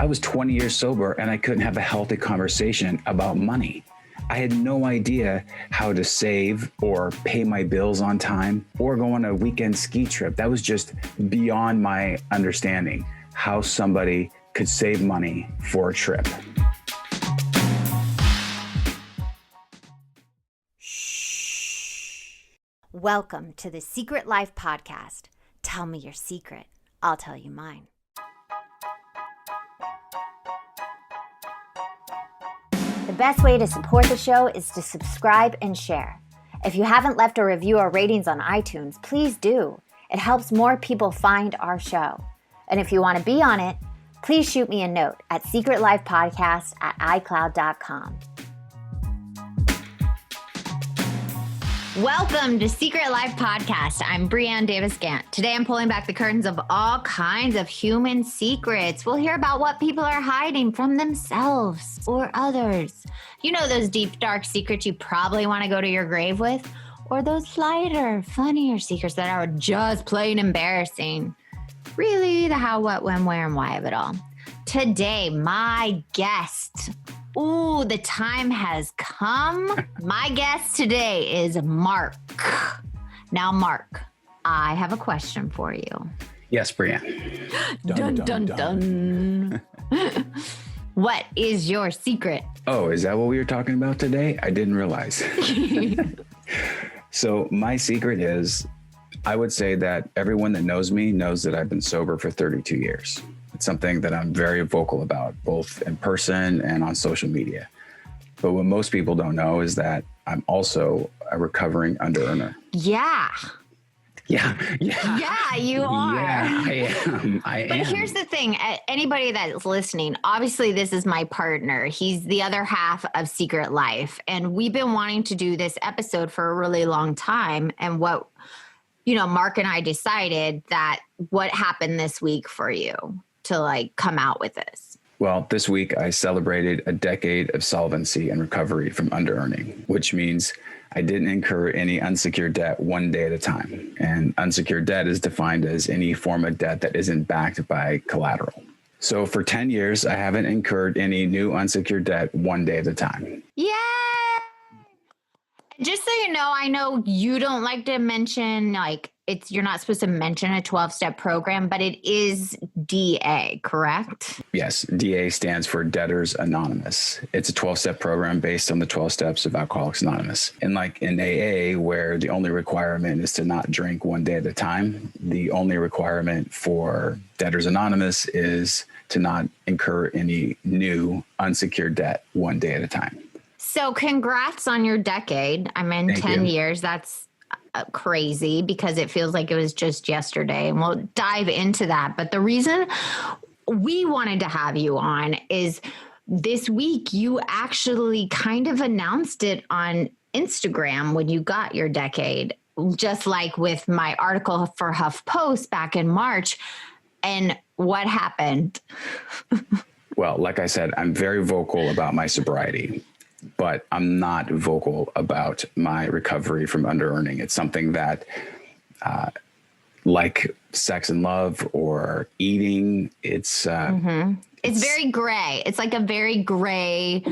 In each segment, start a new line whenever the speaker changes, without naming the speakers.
I was 20 years sober and I couldn't have a healthy conversation about money. I had no idea how to save or pay my bills on time or go on a weekend ski trip. That was just beyond my understanding, how somebody could save money for a trip.
Welcome to the Secret Life Podcast. Tell me your secret. I'll tell you mine. The best way to support the show is to subscribe and share. If you haven't left a review or ratings on iTunes, please do. It helps more people find our show. And if you want to be on it, please shoot me a note at secretlifepodcast@icloud.com. Welcome to Secret Life Podcast. I'm Brianne Davis. Today I'm pulling back the curtains of all kinds of human secrets. We'll hear about what people are hiding from themselves or others. You know those deep, dark secrets you probably want to go to your grave with? Or those lighter, funnier secrets that are just plain embarrassing. Really, the how, what, when, where, and why of it all. Today, my guest... Ooh, the time has come. My guest today is Mark. Now, Mark, I have a question for you.
Yes, Brianne.
Dun, dun, dun. What is your secret?
Oh, is that what we were talking about today? I didn't realize. So my secret is, I would say that everyone that knows me knows that I've been sober for 32 years. It's something that I'm very vocal about, both in person and on social media. But what most people don't know is that I'm also a recovering underearner.
Yeah.
Yeah, you are.
Yeah,
I am.
But here's the thing. Anybody that's listening, obviously this is my partner. He's the other half of Secret Life. And we've been wanting to do this episode for a really long time. And Mark and I decided that what happened this week for you to come out with this?
Well, this week I celebrated a decade of solvency and recovery from underearning, which means I didn't incur any unsecured debt one day at a time. And unsecured debt is defined as any form of debt that isn't backed by collateral. So for 10 years, I haven't incurred any new unsecured debt one day at a time.
Yeah. Just so you know, I know you don't like to mention, you're not supposed to mention a 12-step program, but it is DA, correct?
Yes, DA stands for Debtors Anonymous. It's a 12-step program based on the 12 steps of Alcoholics Anonymous. And like in AA, where the only requirement is to not drink one day at a time, the only requirement for Debtors Anonymous is to not incur any new unsecured debt one day at a time.
So congrats on your decade. I mean,
Thank
10
you.
years, that's crazy because it feels like it was just yesterday. And we'll dive into that. But the reason we wanted to have you on is this week you actually kind of announced it on Instagram when you got your decade, just like with my article for HuffPost back in March. And what happened?
Well, like I said, I'm very vocal about my sobriety, but I'm not vocal about my recovery from underearning. It's something that, like sex and love or eating, it's
very gray. It's like a very gray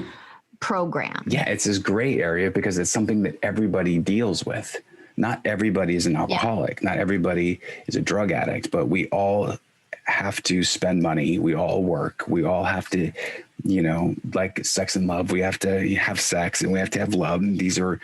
program.
Yeah, it's this gray area because it's something that everybody deals with. Not everybody is an alcoholic. Yeah. Not everybody is a drug addict, but we all have to spend money. We all work. We all have to, like sex and love, we have to have sex and we have to have love. And these are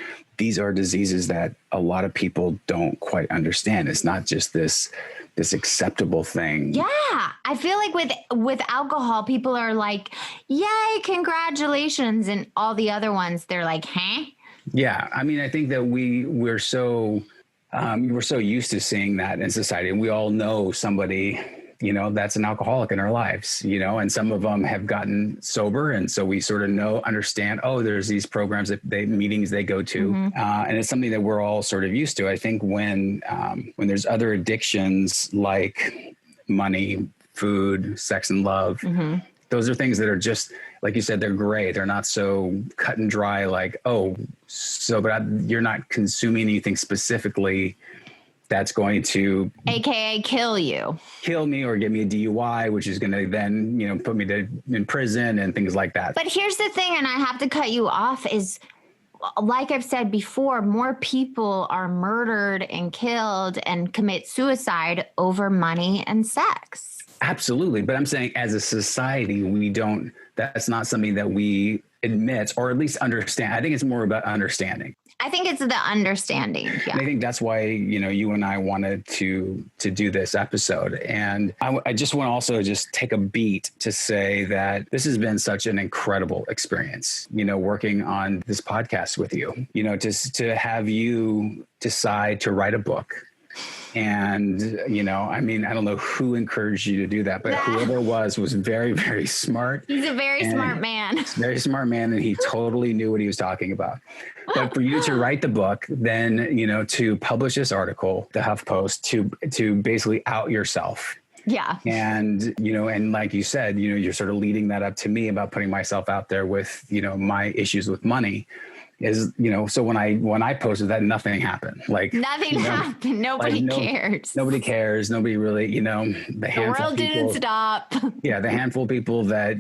diseases that a lot of people don't quite understand. It's not just this acceptable thing.
Yeah. I feel like with alcohol, people are like, yay, congratulations. And all the other ones, they're like, huh?
Yeah. I mean, I think that we're so used to seeing that in society, and we all know somebody, that's an alcoholic in our lives, and some of them have gotten sober. And so we sort of understand, there's these programs meetings they go to. Mm-hmm. And it's something that we're all sort of used to. I think when there's other addictions like money, food, sex and love, mm-hmm. those are things that are just, like you said, they're gray. They're not so cut and dry, but you're not consuming anything specifically that's going to
AKA kill you.
Kill me or give me a DUI, which is going to then, put me in prison and things like that.
But here's the thing, and I have to cut you off, is like I've said before, more people are murdered and killed and commit suicide over money and sex.
Absolutely. But I'm saying as a society, that's not something that we admit or at least understand. I think it's more about understanding.
I think it's the understanding. Yeah.
And I think that's why, you and I wanted to do this episode. And I just want to also just take a beat to say that this has been such an incredible experience, working on this podcast with you, just to have you decide to write a book. And, I don't know who encouraged you to do that, but whoever it was very, very smart.
He's a very smart man.
Very smart man. And he totally knew what he was talking about. But for you to write the book, then, to publish this article, the HuffPost, to basically out yourself.
Yeah.
And, and like you said, you're sort of leading that up to me about putting myself out there with, my issues with money. Is, so when I posted that, nothing happened. Like
nothing happened. Nobody cares.
Nobody cares. Nobody really,
the world didn't stop.
Yeah. The handful of people that,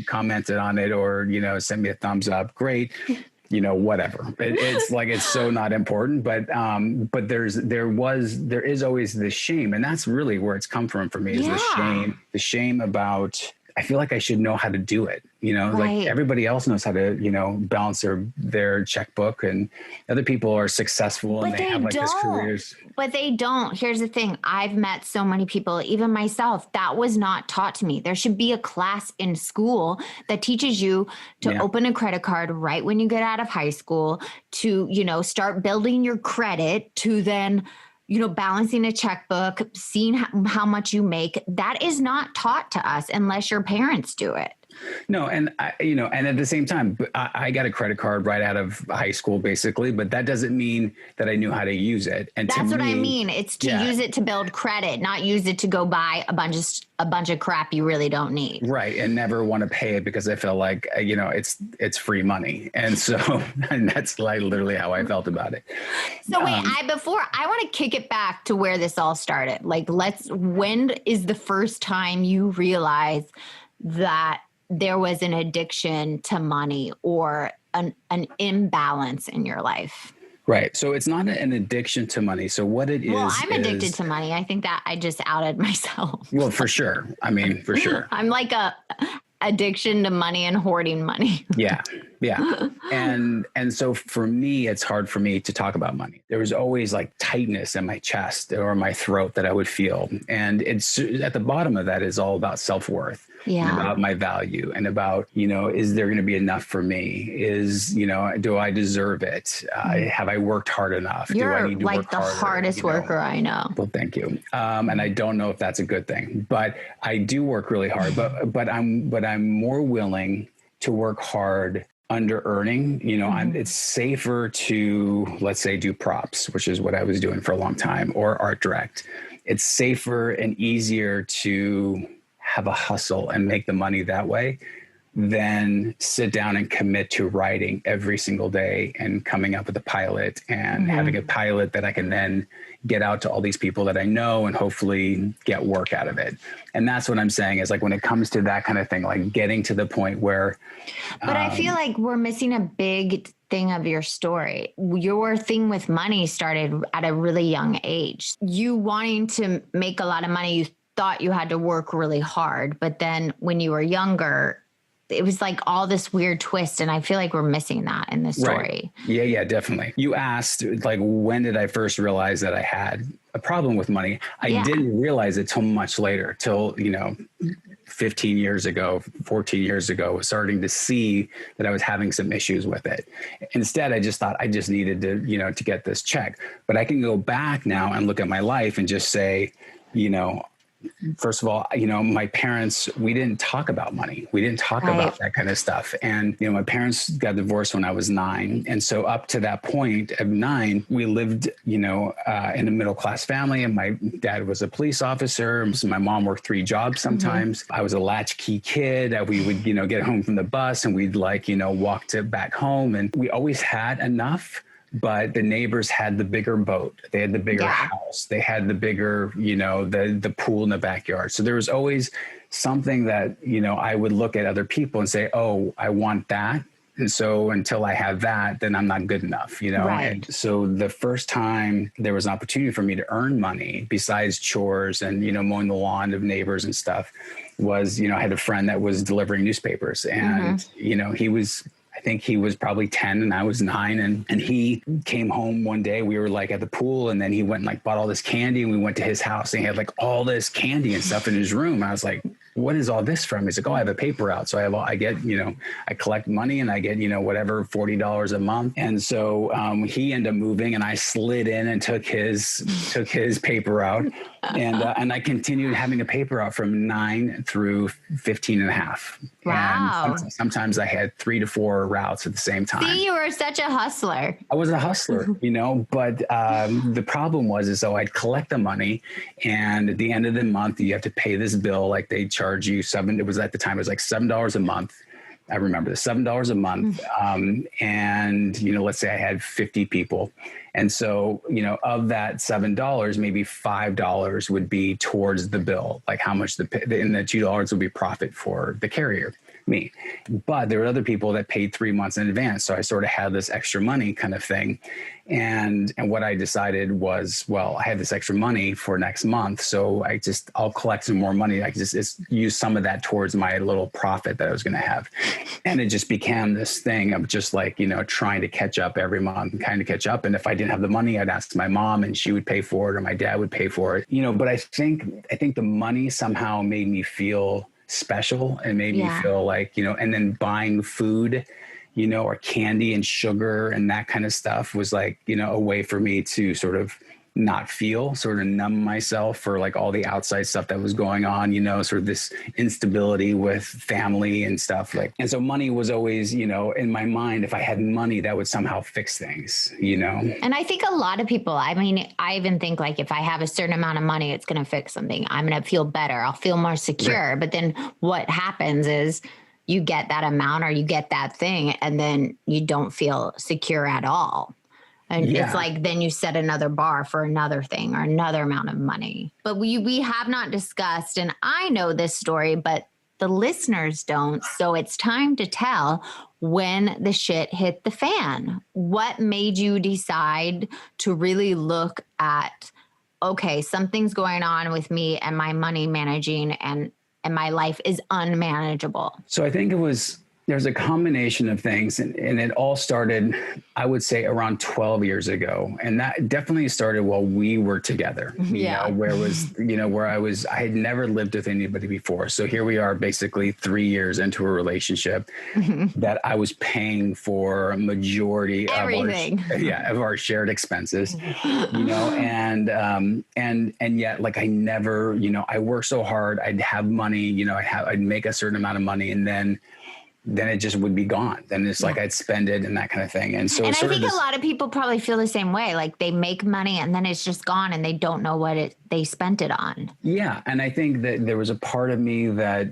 commented on it or, sent me a thumbs up. Great. Whatever. It's like, it's so not important, but there is always this shame. And that's really where it's come from for me is the shame about, I feel like I should know how to do it.
Right.
Like everybody else knows how to, balance their checkbook, and other people are successful and they have like this careers.
But they don't. Here's the thing. I've met so many people, even myself, that was not taught to me. There should be a class in school that teaches you to open a credit card right when you get out of high school, to, start building your credit, to then balancing a checkbook, seeing how much you make. That is not taught to us unless your parents do it.
No. And and at the same time, I got a credit card right out of high school, basically, but that doesn't mean that I knew how to use it. And
that's what I mean. It's to use it to build credit, not use it to go buy a bunch of crap you really don't need.
Right. And never want to pay it because I feel like, it's free money. And so, and that's like literally how I felt about it.
So wait, I want to kick it back to where this all started. Like, when is the first time you realize that there was an addiction to money or an imbalance in your life?
Right. So it's not an addiction to money. So what it is.
Well, I'm addicted to money. I think that I just outed myself.
Well, for sure. I mean, for sure.
I'm like a addiction to money and hoarding money.
Yeah. Yeah. And so for me, it's hard for me to talk about money. There was always like tightness in my chest or my throat that I would feel. And it's at the bottom of that is all about self-worth.
Yeah.
And about my value and about, is there going to be enough for me? Do I deserve it? Have I worked hard enough?
You're
do I need to
like
work
the
harder?
hardest worker I know.
Well, thank you. And I don't know if that's a good thing, but I do work really hard, but I'm more willing to work hard under earning. It's safer to, let's say, do props, which is what I was doing for a long time, or art direct. It's safer and easier to have a hustle and make the money that way than sit down and commit to writing every single day and coming up with a pilot and having a pilot that I can then get out to all these people that I know and hopefully get work out of it. And that's what I'm saying is like, when it comes to that kind of thing, like getting to the point where.
But I feel like we're missing a big thing of your story. Your thing with money started at a really young age. You wanting to make a lot of money, you thought you had to work really hard. But then when you were younger, it was like all this weird twist. And I feel like we're missing that in the story.
Right. Yeah, definitely. You asked like, when did I first realize that I had a problem with money? I didn't realize it till much later, till, 15 years ago, 14 years ago, starting to see that I was having some issues with it. Instead, I just thought I just needed to, to get this checked. But I can go back now and look at my life and just say, first of all, my parents, we didn't talk about money. We didn't talk about that kind of stuff. And, my parents got divorced when I was 9. And so up to that point of 9, we lived, in a middle-class family, and my dad was a police officer. So my mom worked 3 jobs sometimes. I was a latchkey kid. We would, get home from the bus and we'd walk back home, and we always had enough. but the neighbors had the bigger boat. They had the bigger house. They had the bigger, the pool in the backyard. So there was always something that, I would look at other people and say, oh, I want that. And so until I have that, then I'm not good enough,
Right.
And so the first time there was an opportunity for me to earn money besides chores and, mowing the lawn of neighbors and stuff was, I had a friend that was delivering newspapers and, I think he was probably 10 and I was 9. And he came home one day, we were like at the pool, and then he went and like bought all this candy, and we went to his house and he had like all this candy and stuff in his room. I was like, what is all this from? He's like, oh, I have a paper out. So I get, I collect money and I get, whatever, $40 a month. And so he ended up moving and I slid in and took his paper out. And I continued having a paper out from 9 through 15 and a half.
Wow.
And sometimes I had 3 to 4 routes at the same time.
See, you were such a hustler.
I was a hustler, but the problem was so I'd collect the money, and at the end of the month, you have to pay this bill. Like they charge you it was at the time, it was like $7 a month. I remember the $7 a month. And, let's say I had 50 people. And so, of that $7, maybe $5 would be towards the bill, like how much and the $2 would be profit for the carrier, me. But there were other people that paid 3 months in advance. So I sort of had this extra money kind of thing. And what I decided was, well, I have this extra money for next month. So I'll collect some more money. I can just use some of that towards my little profit that I was going to have. And it just became this thing of just like, trying to catch up every month and kind of catch up. And if I didn't have the money, I'd ask my mom and she would pay for it, or my dad would pay for it, but I think the money somehow made me feel special and made me feel like, and then buying food, or candy and sugar and that kind of stuff was like, a way for me to sort of not feel, sort of numb myself for like all the outside stuff that was going on, sort of this instability with family and stuff and so money was always, in my mind, if I had money, that would somehow fix things,
And I think a lot of people, I even think like if I have a certain amount of money, it's going to fix something. I'm going to feel better. I'll feel more secure. Right. But then what happens is you get that amount or you get that thing and then you don't feel secure at all. And it's like, then you set another bar for another thing or another amount of money. But we have not discussed, and I know this story, but the listeners don't. So it's time to tell when the shit hit the fan. What made you decide to really look at, okay, something's going on with me and my money managing and my life is unmanageable?
So I think there's a combination of things, and it all started, I would say, around 12 years ago. And that definitely started while we were together, where I had never lived with anybody before. So here we are basically 3 years into a relationship that I was paying for a majority of our shared expenses, and yet like I never, I worked so hard, I'd have money, I'd make a certain amount of money, and then it just would be gone. Then it's like I'd spend it and that kind of thing. And so
I think a lot of people probably feel the same way. Like they make money and then it's just gone and they don't know what they spent it on. Yeah.
And I think that there was a part of me that,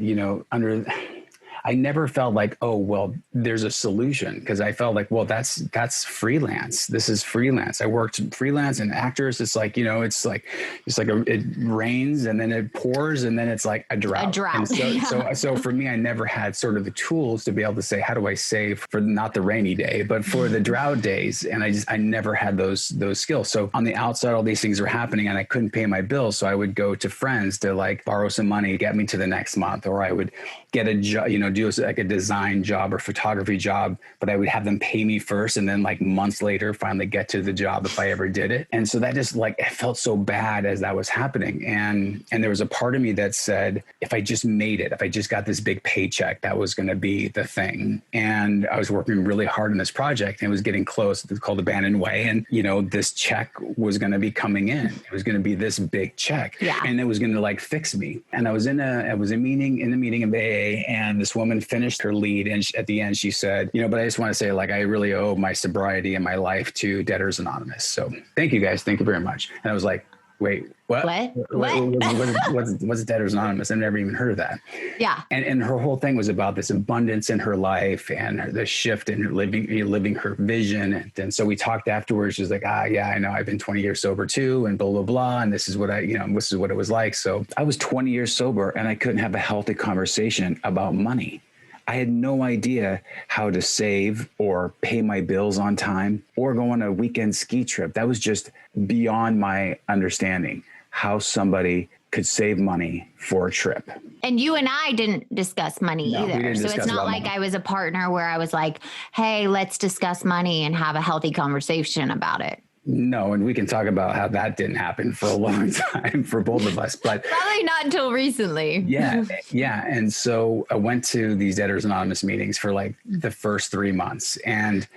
I never felt like, oh, well, there's a solution, because I felt like, well, that's freelance. This is freelance. I worked freelance and actors. It's like, it rains and then it pours and then it's like a drought. And so for me, I never had sort of the tools to be able to say, how do I save for not the rainy day, but for the drought days? And I never had those skills. So on the outside, all these things were happening and I couldn't pay my bills. So I would go to friends to like borrow some money, get me to the next month, or I would get a job, do like a design job or photography job, but I would have them pay me first and then like months later finally get to the job if I ever did it. And so that just like, it felt so bad as that was happening. And there was a part of me that said, if I just made it, if I just got this big paycheck, that was going to be the thing. And I was working really hard on this project and it was getting close. It's called Abandoned Way. And, this check was going to be coming in. It was going to be this big check and it was going to like fix me. And I was in a meeting of AA, and this woman finished her lead. And at the end, she said, but I just want to say, like, I really owe my sobriety and my life to Debtors Anonymous. So thank you guys. Thank you very much. And I was like, wait, what?
What?
What's Debtors Anonymous? I've never even heard of that.
Yeah.
And her whole thing was about this abundance in her life and the shift in her living her vision. And so we talked afterwards. She's like, yeah, I know. I've been 20 years sober too, and blah, blah, blah. And this is what this is what it was like. So I was 20 years sober and I couldn't have a healthy conversation about money. I had no idea how to save or pay my bills on time or go on a weekend ski trip. That was just beyond my understanding, how somebody could save money for a trip.
And you and I didn't discuss money either. So it's not like I was a partner where I was like, hey, let's discuss money and have a healthy conversation about it.
No, and we can talk about how that didn't happen for a long time for both of us, but
probably not until recently.
Yeah. And so I went to these Debtors Anonymous meetings for like the first 3 months, and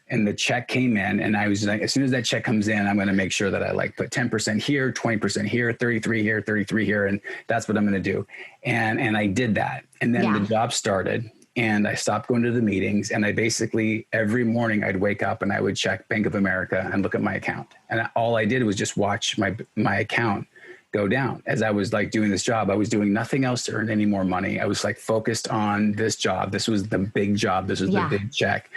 the check came in, and I was like, as soon as that check comes in, I'm going to make sure that I like put 10% here, 20% here, 33 here, 33 here, and that's what I'm going to do. And I did that, and then the job started. And I stopped going to the meetings, and I basically every morning I'd wake up and I would check Bank of America and look at my account. And all I did was just watch my account go down. As I was like doing this job, I was doing nothing else to earn any more money. I was like focused on this job. This was the big job. This was the big check.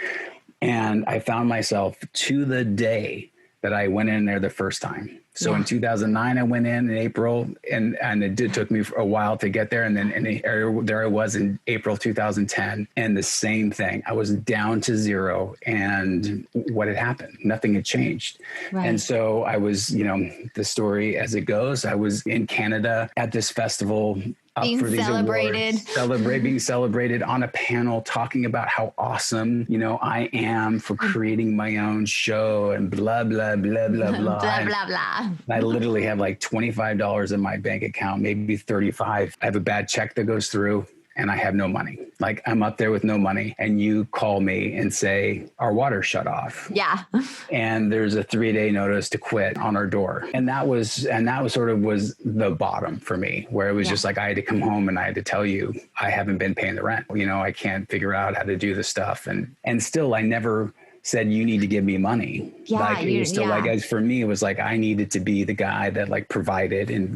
And I found myself to the day that I went in there the first time. So in 2009, I went in April, and it took me a while to get there. And then there I was in April 2010, and the same thing. I was down to zero, and what had happened? Nothing had changed. Right. And so I was, the story as it goes, I was in Canada at this festival, being for these being celebrated on a panel, talking about how awesome, I am for creating my own show and blah, blah, blah, blah, blah.
Blah, blah, blah.
I literally have like $25 in my bank account, maybe 35. I have a bad check that goes through, and I have no money. Like, I'm up there with no money, and you call me and say, our water shut off.
Yeah.
And there's a 3-day notice to quit on our door. And that was sort of was the bottom for me, where it was just like, I had to come home and I had to tell you, I haven't been paying the rent. I can't figure out how to do this stuff. And still, I never said, you need to give me money.
Yeah,
it was still like, as for me, it was like, I needed to be the guy that like provided. And,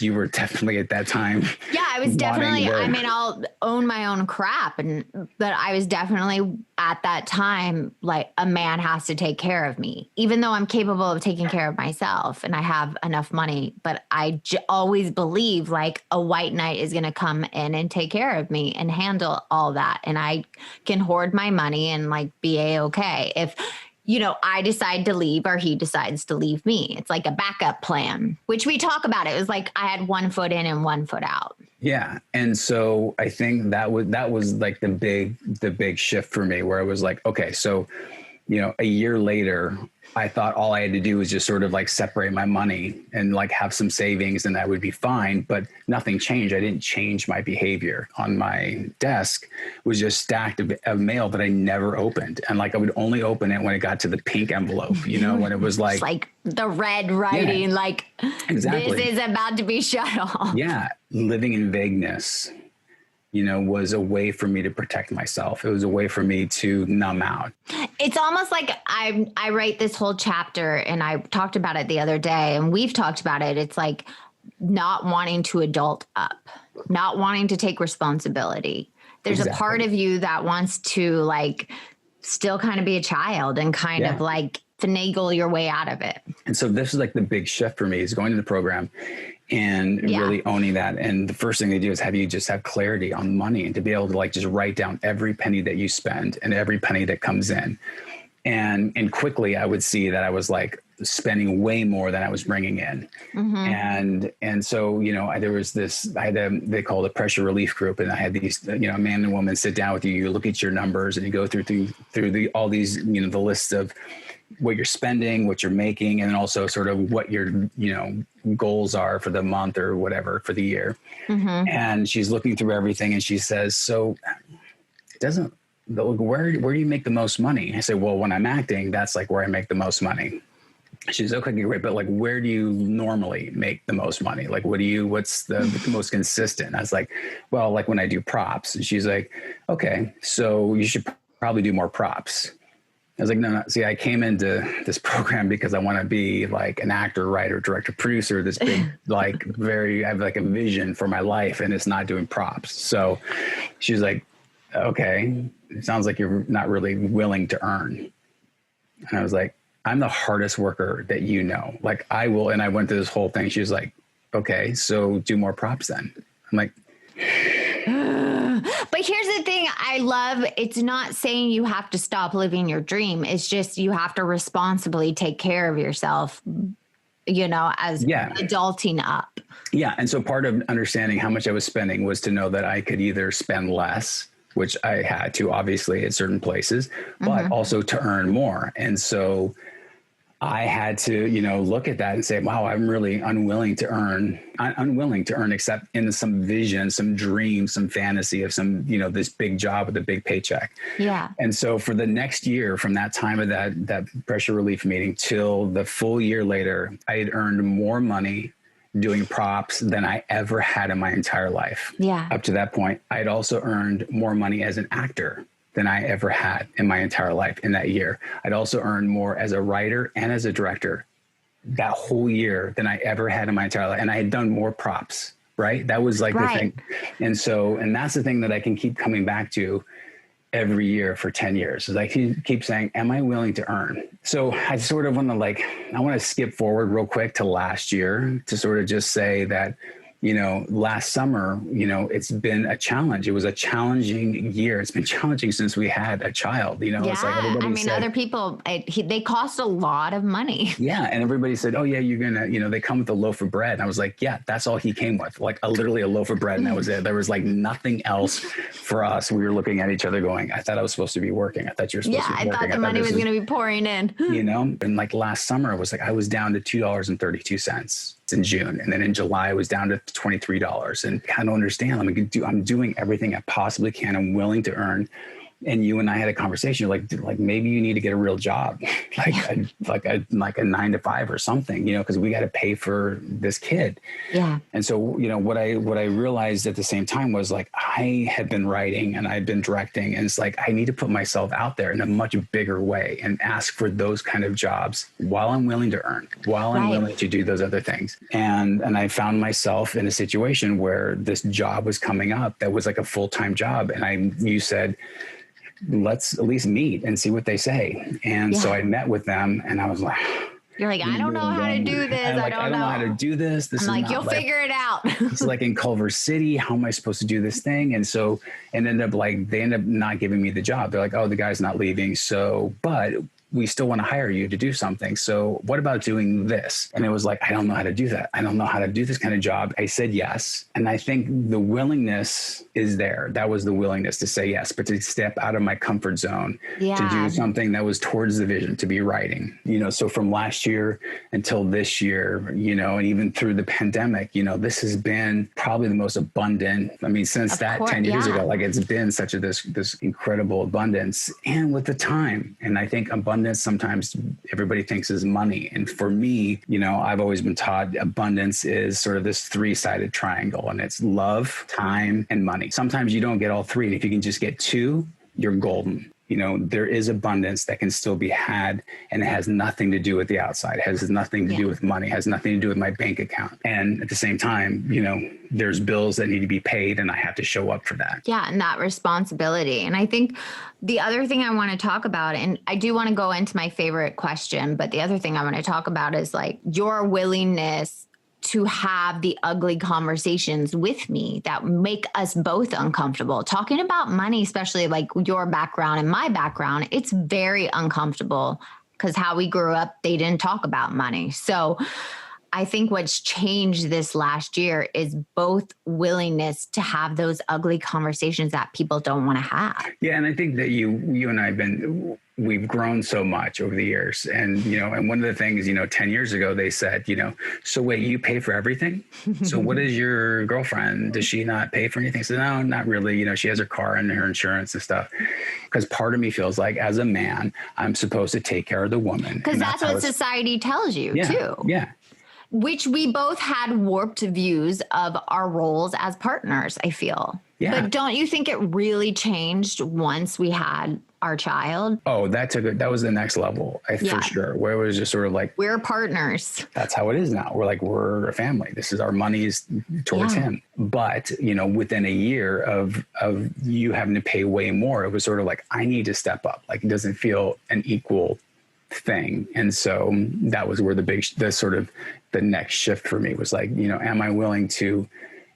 you were definitely at that time.
Yeah, I was definitely, I'll own my own crap. But I was definitely at that time, like, a man has to take care of me, even though I'm capable of taking care of myself and I have enough money. But I always believe like a white knight is going to come in and take care of me and handle all that. And I can hoard my money and like be A-okay. If, I decide to leave or he decides to leave me, it's like a backup plan, which we talk about. It was like I had 1 foot in and 1 foot out.
Yeah. And so I think that was like the big shift for me, where I was like, okay, so, a year later, I thought all I had to do was just sort of like separate my money and like have some savings and that would be fine. But nothing changed. I didn't change my behavior. On my desk was just stacked of mail that I never opened. And like, I would only open it when it got to the pink envelope, when it was like,
it's like the red writing, like, exactly. This is about to be shut off.
Yeah. Living in vagueness, was a way for me to protect myself. It was a way for me to numb out.
It's almost like I write this whole chapter, and I talked about it the other day, and we've talked about it. It's like not wanting to adult up, not wanting to take responsibility. There's a part of you that wants to like still kind of be a child and kind of like finagle your way out of it. And
so this is like the big shift for me, is going to the program and really owning that. And the first thing they do is have you just have clarity on money, and to be able to like just write down every penny that you spend and every penny that comes in. And quickly I would see that I was like spending way more than I was bringing in. Mm-hmm. And so, there was they called a pressure relief group, and I had these, a man and woman sit down with you, you look at your numbers and you go through all these, the list of what you're spending, what you're making, and then also sort of what your, goals are for the month or whatever for the year. Mm-hmm. And she's looking through everything and she says, so it doesn't, where do you make the most money? I say, well, when I'm acting, that's like where I make the most money. She's okay, great. But like, where do you normally make the most money? Like, what's the most consistent? I was like, well, like when I do props. And she's like, okay, so you should probably do more props. I was like, no. See, I came into this program because I want to be like an actor, writer, director, producer, this big, I have like a vision for my life, and it's not doing props. So she's like, okay, it sounds like you're not really willing to earn. And I was like, I'm the hardest worker that you know. Like I will. And I went through this whole thing. She was like, okay, so do more props then. I'm like,
but here's the thing I love. It's not saying you have to stop living your dream. It's just you have to responsibly take care of yourself, as adulting up.
Yeah. And so part of understanding how much I was spending was to know that I could either spend less, which I had to obviously at certain places, but also to earn more. And so I had to, look at that and say, wow, I'm really unwilling to earn except in some vision, some dream, some fantasy of some, this big job with a big paycheck.
Yeah.
And so for the next year, from that time of that pressure relief meeting till the full year later, I had earned more money doing props than I ever had in my entire life.
Yeah.
Up to that point, I'd also earned more money as an actor than I ever had in my entire life in that year. I'd also earned more as a writer and as a director that whole year than I ever had in my entire life. And I had done more props, right? That was like the thing. And that's the thing that I can keep coming back to every year for 10 years. Is I keep saying, am I willing to earn? So I sort of want to skip forward real quick to last year to sort of just say that, last summer, it's been a challenge. It was a challenging year. It's been challenging since we had a child, It's like everybody said,
other people, they cost a lot of money.
Yeah. And everybody said, oh yeah, you're going to, they come with a loaf of bread. And I was like, yeah, that's all he came with, like literally a loaf of bread. And that was it. There was like nothing else for us. We were looking at each other going, I thought I was supposed to be working. I thought you were supposed to be working.
I thought the money was going to be pouring in,
and like last summer it was like, I was down to $2.32 in June. And then in July, I was down to $23. And I don't understand. I'm doing everything I possibly can. I'm willing to earn. And you and I had a conversation. You're like maybe you need to get a real job, like a 9 to 5 or something, because we got to pay for this kid.
Yeah.
And so, what I realized at the same time was like, I had been writing and I'd been directing, and it's like, I need to put myself out there in a much bigger way and ask for those kind of jobs while I'm willing to earn, while I'm willing to do those other things. And I found myself in a situation where this job was coming up that was like a full-time job. And you said, let's at least meet and see what they say. And so I met with them and I was like,
you're like, I don't know how to do this. I don't know
how to do this. This
I'm
is
like, you'll figure it out.
It's like in Culver City. How am I supposed to do this thing? And so, they end up not giving me the job. They're like, oh, the guy's not leaving. So, but we still want to hire you to do something. So what about doing this? And it was like, I don't know how to do that. I don't know how to do this kind of job. I said yes. And I think the willingness is there. That was the willingness to say yes, but to step out of my comfort zone, to do something that was towards the vision, to be writing, so from last year until this year, and even through the pandemic, this has been probably the most abundant. I mean, since 10 years ago, like it's been such this incredible abundance, and with the time. And I think abundance sometimes everybody thinks is money. And for me, I've always been taught abundance is sort of this 3-sided triangle, and it's love, time, and money. Sometimes you don't get all 3. And if you can just get 2, you're golden. There is abundance that can still be had, and it has nothing to do with the outside. It has nothing to do with money. It has nothing to do with my bank account. And at the same time, there's bills that need to be paid, and I have to show up for that.
Yeah. And that responsibility. And I think the other thing I want to talk about, and I do want to go into my favorite question, but the other thing I want to talk about is like your willingness to have the ugly conversations with me that make us both uncomfortable. Talking about money, especially like your background and my background, it's very uncomfortable because how we grew up, they didn't talk about money. So I think what's changed this last year is both willingness to have those ugly conversations that people don't want to have.
Yeah. And I think that you and I we've grown so much over the years. And, and one of the things, 10 years ago, they said, so wait, you pay for everything? So what is your girlfriend? Does she not pay for anything? So no, not really. She has her car and her insurance and stuff. Because part of me feels like as a man, I'm supposed to take care of the woman.
Because that's what society tells you too.
Yeah.
Which we both had warped views of our roles as partners, I feel.
Yeah.
But don't you think it really changed once we had our child?
Oh, that was the next level, for sure. Where it was just sort of like,
we're partners.
That's how it is now. We're a family. This is our money is towards him. But, within a year of you having to pay way more, it was sort of like, I need to step up. Like, it doesn't feel an equal thing. And so that was where the next shift for me was like, am I willing to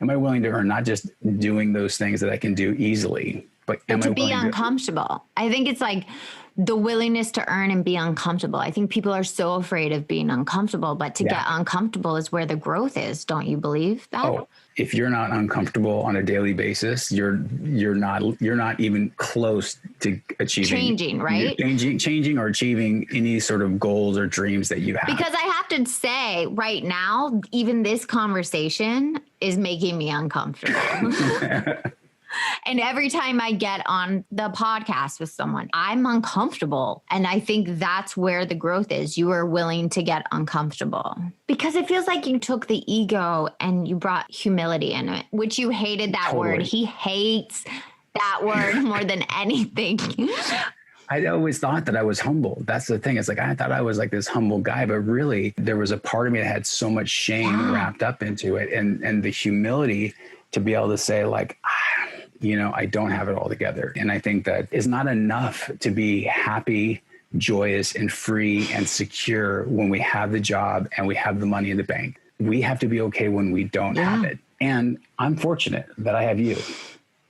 earn, not just doing those things that I can do easily, but
to be uncomfortable. I think it's like the willingness to earn and be uncomfortable. I think people are so afraid of being uncomfortable, but to get uncomfortable is where the growth is. Don't you believe that?
Oh, if you're not uncomfortable on a daily basis, you're not even close to changing or achieving any sort of goals or dreams that you have.
Because I have to say right now, even this conversation is making me uncomfortable. And every time I get on the podcast with someone, I'm uncomfortable. And I think that's where the growth is. You are willing to get uncomfortable because it feels like you took the ego and you brought humility in it, which you hated that word. He hates that word more than anything.
I always thought that I was humble. That's the thing. It's like, I thought I was like this humble guy, but really there was a part of me that had so much shame wrapped up into it. And the humility to be able to say like, I don't have it all together. And I think that is not enough to be happy, joyous, and free and secure when we have the job and we have the money in the bank. We have to be okay when we don't have it. And I'm fortunate that I have you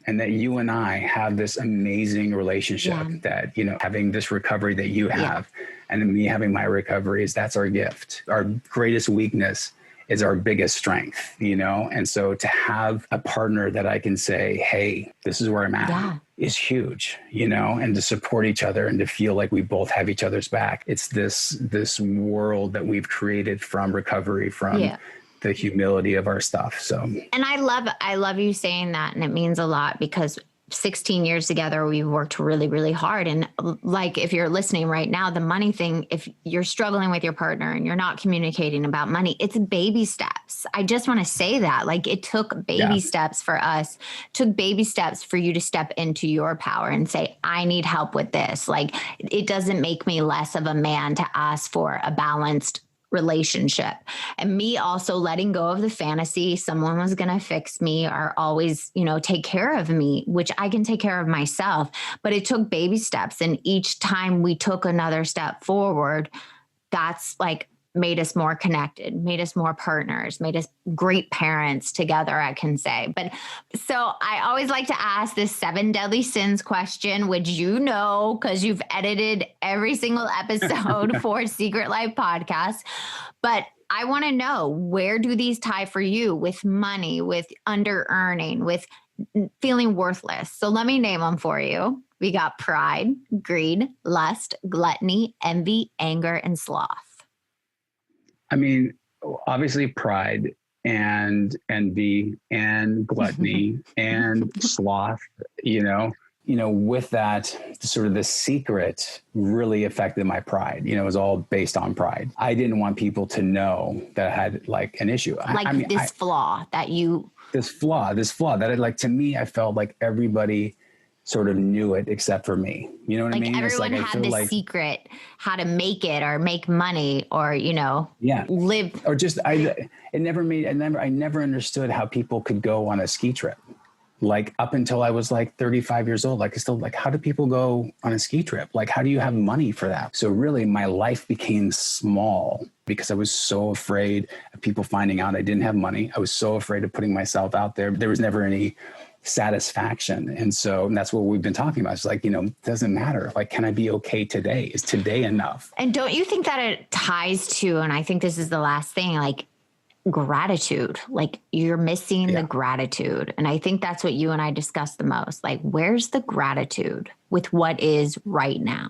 and that you and I have this amazing relationship that, having this recovery that you have and then me having my recoveries, that's our gift. Our greatest weakness is our biggest strength, And so to have a partner that I can say, hey, this is where I'm at is huge, and to support each other and to feel like we both have each other's back. It's this world that we've created from recovery, from the humility of our stuff. So,
and I love you saying that. And it means a lot because 16 years together, we've worked really, really hard. And like, if you're listening right now, the money thing, if you're struggling with your partner and you're not communicating about money, it's baby steps. I just want to say that like it took baby steps for us, took baby steps for you to step into your power and say, I need help with this. Like, it doesn't make me less of a man to ask for a balanced relationship. And me also letting go of the fantasy someone was going to fix me or always, take care of me, which I can take care of myself. But it took baby steps. And each time we took another step forward, that's like made us more connected, made us more partners, made us great parents together, I can say. But so I always like to ask this 7 deadly sins question, which because you've edited every single episode for Secret Life podcast. But I want to know, where do these tie for you with money, with under-earning, with feeling worthless? So let me name them for you. We got pride, greed, lust, gluttony, envy, anger, and sloth.
I mean, obviously pride and envy and gluttony and sloth, with that sort of the secret really affected my pride. It was all based on pride. I didn't want people to know that I had like an issue. This flaw that to me, I felt like everybody sort of knew it except for me. You know what I mean?
Everyone had this secret, how to make it or make money or, live.
Or just, I never understood how people could go on a ski trip. Like up until I was like 35 years old, like still like, how do people go on a ski trip? Like, how do you have money for that? So really my life became small because I was so afraid of people finding out I didn't have money. I was so afraid of putting myself out there. There was never any satisfaction. And that's what we've been talking about. It's like, it doesn't matter. Like, can I be okay today? Is today enough?
And don't you think that it ties to, and I think this is the last thing, like gratitude, like you're missing the gratitude. And I think that's what you and I discussed the most. Like, where's the gratitude with what is right now?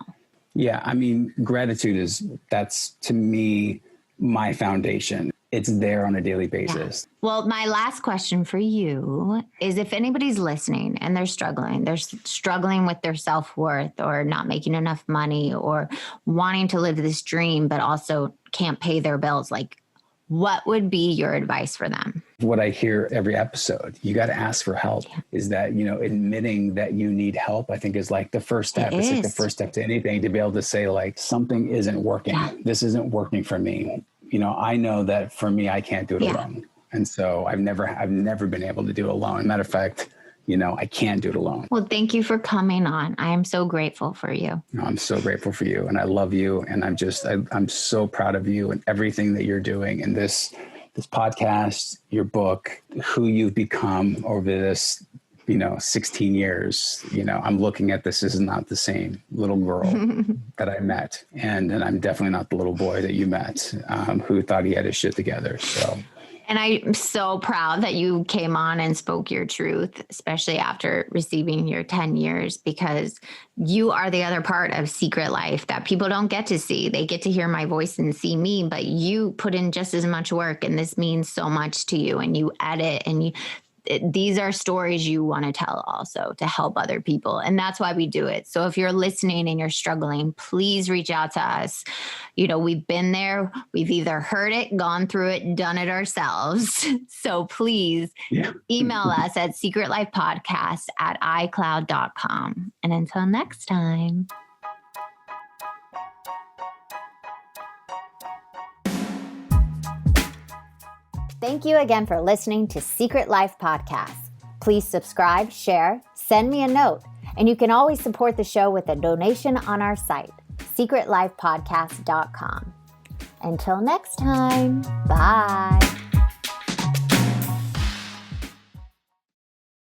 Yeah. I mean, gratitude that's to me, my foundation. It's there on a daily basis.
Yeah. Well, my last question for you is, if anybody's listening and they're struggling with their self-worth or not making enough money or wanting to live this dream, but also can't pay their bills, like, what would be your advice for them?
What I hear every episode, you got to ask for help. Is that, admitting that you need help, I think is like the first step. It's like the first step to anything, to be able to say like, something isn't working. Yeah. This isn't working for me. I know that for me, I can't do it alone. And so I've never been able to do it alone. Matter of fact, I can't do it alone.
Well, thank you for coming on. I am so grateful for you.
I'm so grateful for you, and I love you. And I'm so proud of you and everything that you're doing, and this podcast, your book, who you've become over this, 16 years. I'm looking at this as not the same little girl that I met. And I'm definitely not the little boy that you met, who thought he had his shit together. So.
And I'm so proud that you came on and spoke your truth, especially after receiving your 10 years, because you are the other part of Secret Life that people don't get to see. They get to hear my voice and see me, but you put in just as much work, and this means so much to you, and you edit, and these are stories you want to tell also to help other people. And that's why we do it. So if you're listening and you're struggling, please reach out to us. We've been there. We've either heard it, gone through it, done it ourselves. So please email us at secretlifepodcast@icloud.com. And until next time. Thank you again for listening to Secret Life Podcast. Please subscribe, share, send me a note, and you can always support the show with a donation on our site, secretlifepodcast.com. Until next time, bye.